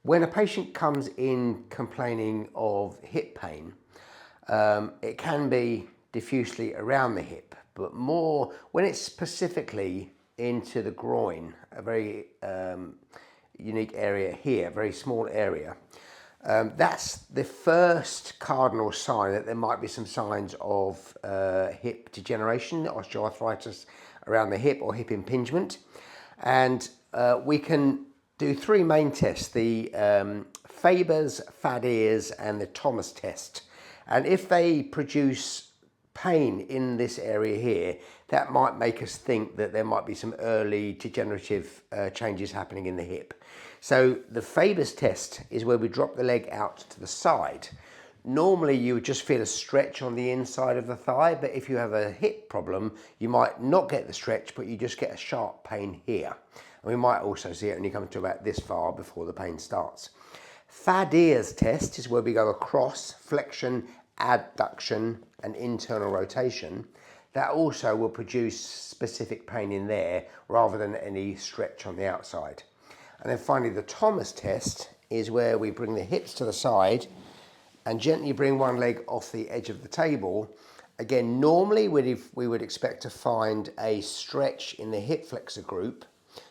When a patient comes in complaining of hip pain, it can be diffusely around the hip, but more when it's specifically into the groin, a very unique area here, a very small area. That's the first cardinal sign that there might be some signs of hip degeneration, osteoarthritis around the hip or hip impingement. And we can do three main tests, the FABERS, FADIRS and the Thomas test. And if they produce pain in this area here, that might make us think that there might be some early degenerative changes happening in the hip. So the FABERS test is where we drop the leg out to the side. Normally you would just feel a stretch on the inside of the thigh, but if you have a hip problem, you might not get the stretch, but you just get a sharp pain here. And we might also see it when you come to about this far before the pain starts. FADIRS test is where we go across flexion, adduction and internal rotation. That also will produce specific pain in there rather than any stretch on the outside. And then finally the Thomas test is where we bring the hips to the side and gently bring one leg off the edge of the table. Again, normally we would expect to find a stretch in the hip flexor group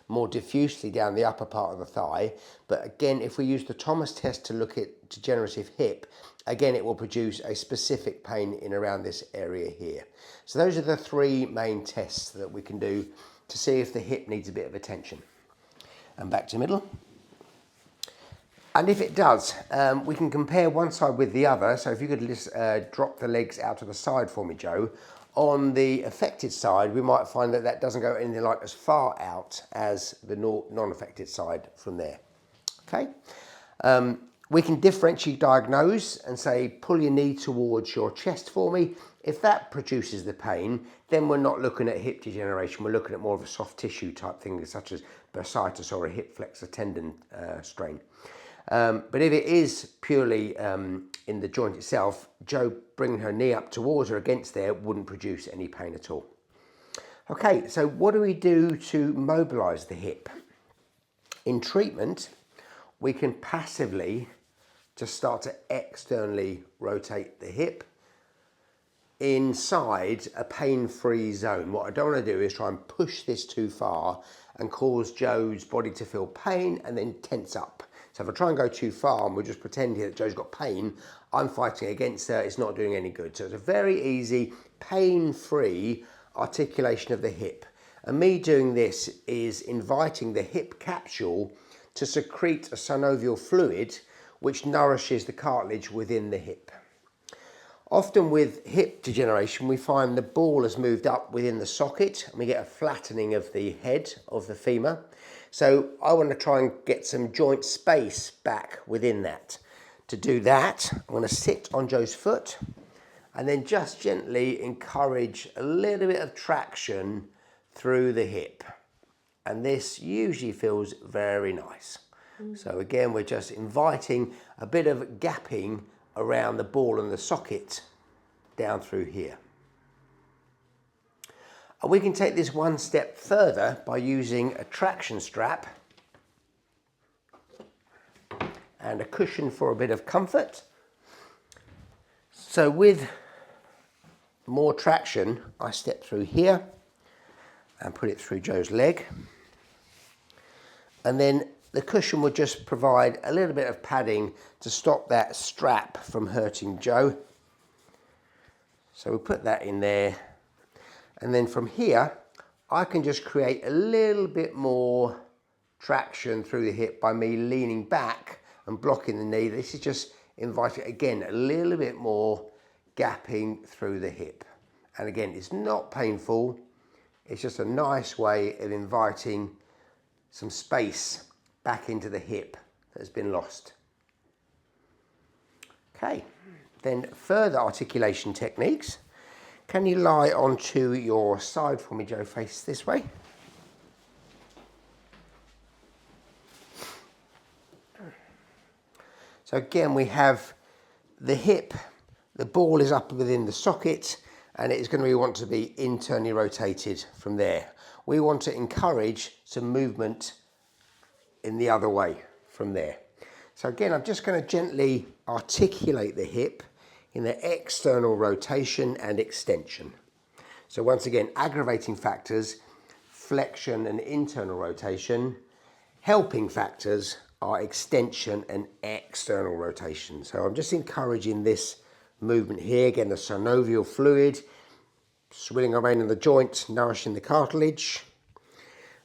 more diffusely down the upper part of the thigh. But again, if we use the Thomas test to look at degenerative hip, again, it will produce a specific pain in around this area here. So those are the three main tests that we can do to see if the hip needs a bit of attention. And back to middle. And if it does, we can compare one side with the other. So if you could just drop the legs out to the side for me, Joe. On the affected side, we might find that that doesn't go anything like as far out as the non-affected side from there. Okay. We can differentially diagnose and say, pull your knee towards your chest for me. If that produces the pain, then we're not looking at hip degeneration. We're looking at more of a soft tissue type thing, such as bursitis or a hip flexor tendon strain. But if it is purely in the joint itself, Joe bringing her knee up towards her against there wouldn't produce any pain at all. Okay, so what do we do to mobilise the hip? In treatment, we can passively just start to externally rotate the hip inside a pain-free zone. What I don't want to do is try and push this too far and cause Joe's body to feel pain and then tense up. So if I try and go too far and we'll just pretend here that Joe's got pain, I'm fighting against her, it's not doing any good. So it's a very easy, pain-free articulation of the hip. And me doing this is inviting the hip capsule to secrete a synovial fluid which nourishes the cartilage within the hip. Often with hip degeneration, we find the ball has moved up within the socket and we get a flattening of the head of the femur. So I want to try and get some joint space back within that. To do that, I'm going to sit on Joe's foot and then just gently encourage a little bit of traction through the hip. And this usually feels very nice. So again, we're just inviting a bit of gapping around the ball and the socket down through here. And we can take this one step further by using a traction strap and a cushion for a bit of comfort. So with more traction, I step through here and put it through Joe's leg. And then the cushion would just provide a little bit of padding to stop that strap from hurting Joe. So we'll put that in there. And then from here, I can just create a little bit more traction through the hip by me leaning back and blocking the knee. This is just inviting, again, a little bit more gapping through the hip. And again, it's not painful. It's just a nice way of inviting some space back into the hip that has been lost. Okay, then further articulation techniques. Can you lie onto your side for me, Joe? Face this way. So again, we have the hip, the ball is up within the socket, and it's going to want to be internally rotated from there. We want to encourage some movement in the other way from there. So again, I'm just going to gently articulate the hip in the external rotation and extension. So once again, aggravating factors, flexion and internal rotation. Helping factors are extension and external rotation. So I'm just encouraging this movement here. Again, the synovial fluid swilling around in the joint, nourishing the cartilage.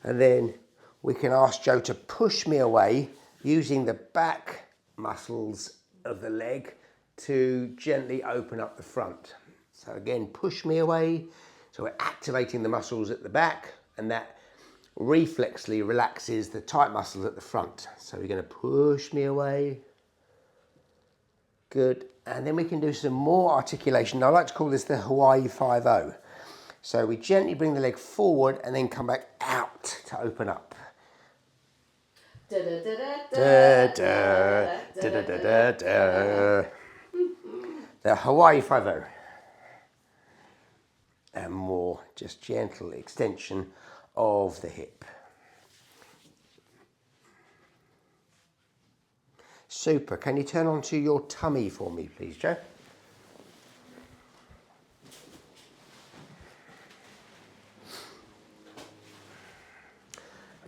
And then we can ask Joe to push me away using the back muscles of the leg to gently open up the front. So again, push me away. So we're activating the muscles at the back, and that reflexly relaxes the tight muscles at the front. So we're going to push me away. Good. And then we can do some more articulation. I like to call this the Hawaii 5-0. So we gently bring the leg forward and then come back out to open up. Da, da, da, da, da. The Hawaii 5-0. And more just gentle extension of the hip. Super. Can you turn onto your tummy for me, please, Joe?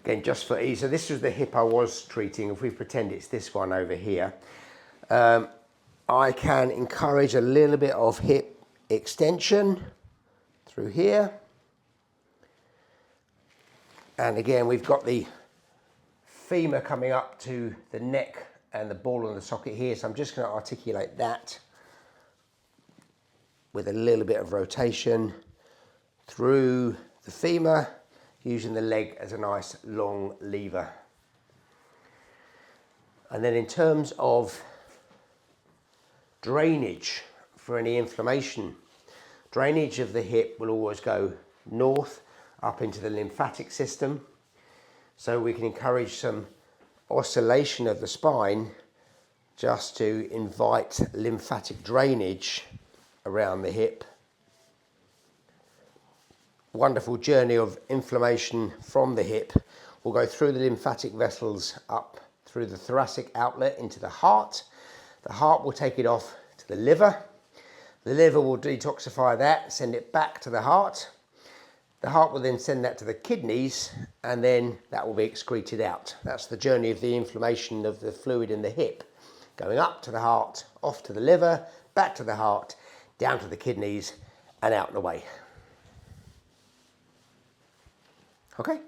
Again, just for ease, so this was the hip I was treating. If we pretend it's this one over here, I can encourage a little bit of hip extension through here. And again, we've got the femur coming up to the neck and the ball and the socket here. So I'm just going to articulate that with a little bit of rotation through the femur, using the leg as a nice long lever. And then in terms of drainage for any inflammation, drainage of the hip will always go north up into the lymphatic system. So we can encourage some oscillation of the spine just to invite lymphatic drainage around the hip. Wonderful journey of inflammation from the hip. We'll go through the lymphatic vessels up through the thoracic outlet into the heart. The heart will take it off to the liver. The liver will detoxify that, send it back to the heart. The heart will then send that to the kidneys, and then that will be excreted out. That's the journey of the inflammation of the fluid in the hip. Going up to the heart, off to the liver, back to the heart, down to the kidneys, and out and away. Okay?